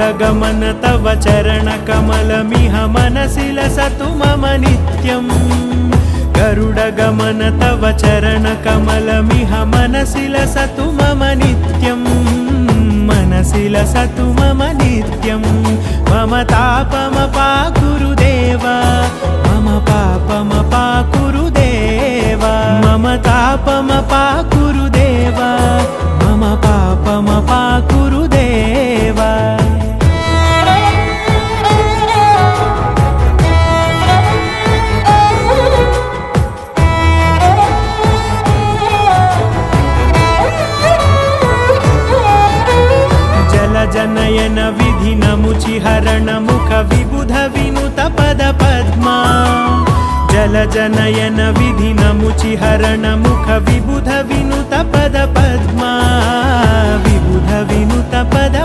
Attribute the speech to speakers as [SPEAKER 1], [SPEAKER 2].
[SPEAKER 1] गरुडगमन तव चरणकमलमिह मनसि लसतु मम नित्यम् गरुडगमन तव चरणकमलमिह मनसि लसतु मम नित्यम् मनसि लसतु मम नित्यम् मम तापमपाकुरु देव मम पापमपाकुरु देव मम तापमपाकुरु देव मम पापमपाकुरु देव जनयन विधि नमुचिहरण मुख विबुध विनुत पद पद्मा जल जनयन विधि नमुचिहरण मुख विबुध विनुत पद पद्मा विबुध विनुत